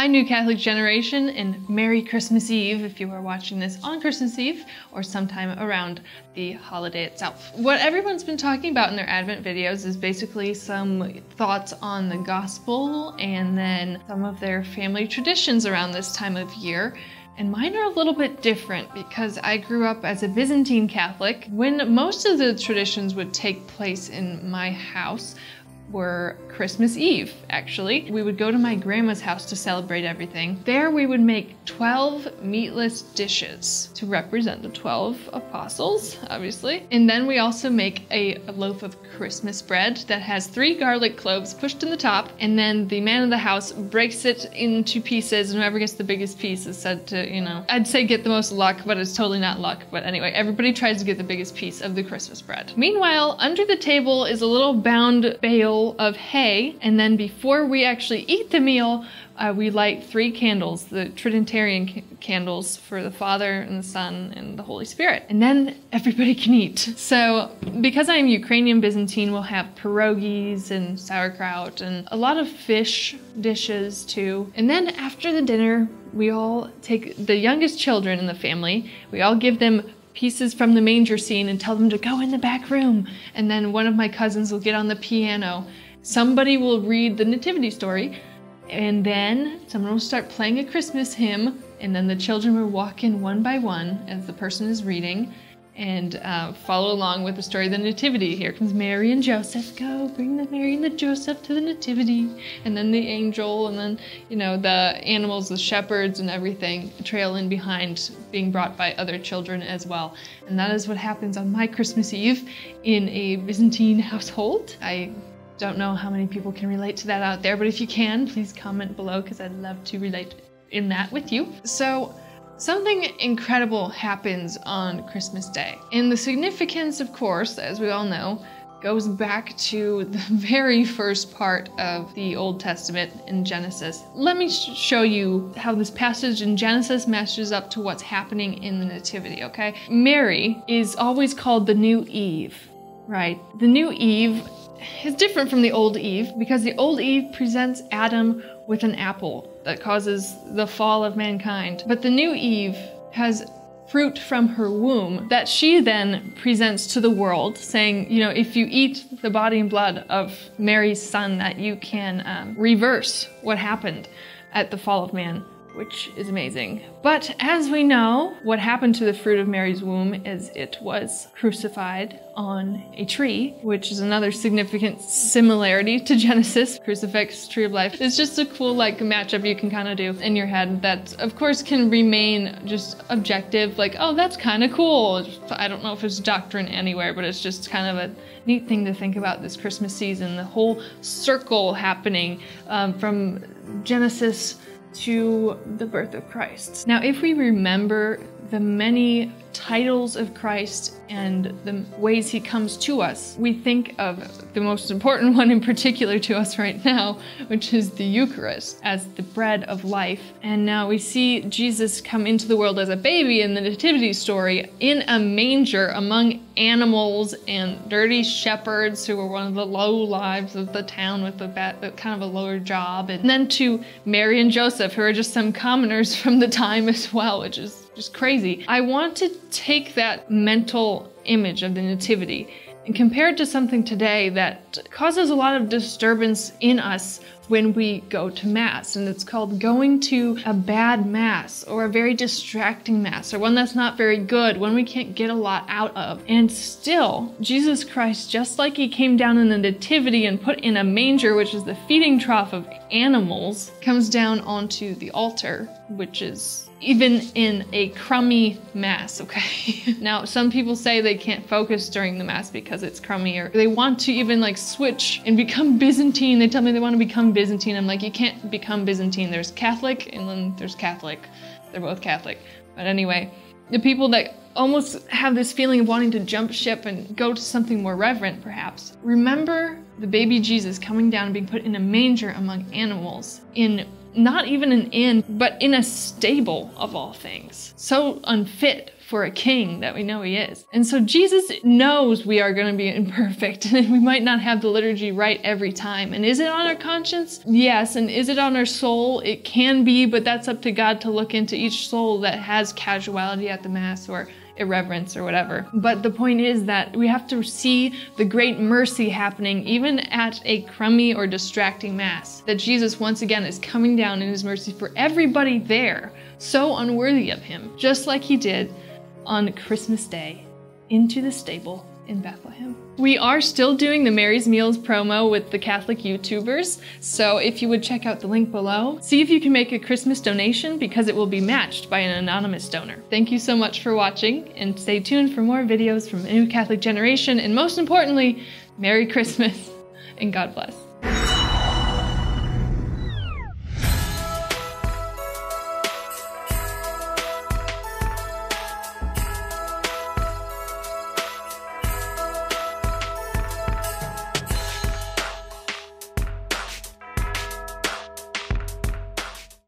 Hi, New Catholic generation, and Merry Christmas Eve if you are watching this on Christmas Eve or sometime around the holiday itself. What everyone's been talking about in their Advent videos is basically some thoughts on the gospel and then some of their family traditions around this time of year. And mine are a little bit different because I grew up as a Byzantine Catholic when most of the traditions would take place in my house were Christmas Eve, actually. We would go to my grandma's house to celebrate everything. There we would make 12 meatless dishes to represent the 12 apostles, obviously. And then we also make a loaf of Christmas bread that has 3 garlic cloves pushed in the top, and then the man of the house breaks it into pieces, and whoever gets the biggest piece is said to, you know, I'd say get the most luck, but it's totally not luck. But anyway, everybody tries to get the biggest piece of the Christmas bread. Meanwhile, under the table is a little bound bale of hay, and then before we actually eat the meal, we light 3 candles, the Trinitarian candles for the Father and the Son and the Holy Spirit. And then everybody can eat. So because I'm Ukrainian Byzantine, we'll have pierogies and sauerkraut and a lot of fish dishes too. And then after the dinner, we all take the youngest children in the family, we all give them pieces from the manger scene and tell them to go in the back room. And then one of my cousins will get on the piano. Somebody will read the Nativity story, and then someone will start playing a Christmas hymn, and then the children will walk in one by one as the person is reading and follow along with the story of the Nativity. Here comes Mary and Joseph. Go, bring the Mary and the Joseph to the Nativity. And then the angel, and then, you know, the animals, the shepherds and everything trail in behind, being brought by other children as well. And that is what happens on my Christmas Eve in a Byzantine household. I don't know how many people can relate to that out there, but if you can, please comment below because I'd love to relate in that with you. So, something incredible happens on Christmas Day. And the significance, of course, as we all know, goes back to the very first part of the Old Testament in Genesis. Let me show you how this passage in Genesis matches up to what's happening in the Nativity, okay? Mary is always called the new Eve, right? The new Eve is different from the old Eve because the old Eve presents Adam with an apple that causes the fall of mankind. But the new Eve has fruit from her womb that she then presents to the world, saying, you know, if you eat the body and blood of Mary's son, that you can reverse what happened at the fall of man, which is amazing. But as we know, what happened to the fruit of Mary's womb is it was crucified on a tree, which is another significant similarity to Genesis. Crucifix, tree of life. It's just a cool like matchup you can kind of do in your head that of course can remain just objective, like, oh, that's kind of cool. I don't know if it's doctrine anywhere, but it's just kind of a neat thing to think about this Christmas season. The whole circle happening from Genesis to the birth of Christ. Now, if we remember the many titles of Christ and the ways he comes to us, we think of the most important one in particular to us right now, which is the Eucharist as the bread of life. And now we see Jesus come into the world as a baby in the Nativity story in a manger among animals and dirty shepherds who were one of the low lives of the town with kind of a lower job. And then to Mary and Joseph, who are just some commoners from the time as well, which is just crazy. I want to take that mental image of the Nativity and compare it to something today that causes a lot of disturbance in us when we go to Mass, and it's called going to a bad Mass or a very distracting Mass or one that's not very good, one we can't get a lot out of. And still, Jesus Christ, just like he came down in the Nativity and put in a manger, which is the feeding trough of animals, comes down onto the altar, which is even in a crummy Mass, okay? Now, some people say they can't focus during the Mass because it's crummy, or they want to even like switch and become Byzantine. They tell me they want to become Byzantine. I'm like, you can't become Byzantine. There's Catholic and then there's Catholic. They're both Catholic. But anyway, the people that almost have this feeling of wanting to jump ship and go to something more reverent, perhaps. Remember the baby Jesus coming down and being put in a manger among animals not even an inn, but in a stable of all things. So unfit for a king that we know he is. And so Jesus knows we are going to be imperfect and we might not have the liturgy right every time. And is it on our conscience? Yes. And is it on our soul? It can be, but that's up to God to look into each soul that has casuality at the Mass or irreverence or whatever. But the point is that we have to see the great mercy happening even at a crummy or distracting Mass. That Jesus once again is coming down in his mercy for everybody there, so unworthy of him, just like he did on Christmas Day into the stable in Bethlehem. We are still doing the Mary's Meals promo with the Catholic YouTubers, so if you would check out the link below, see if you can make a Christmas donation because it will be matched by an anonymous donor. Thank you so much for watching, and stay tuned for more videos from a New Catholic Generation, and most importantly, Merry Christmas and God bless.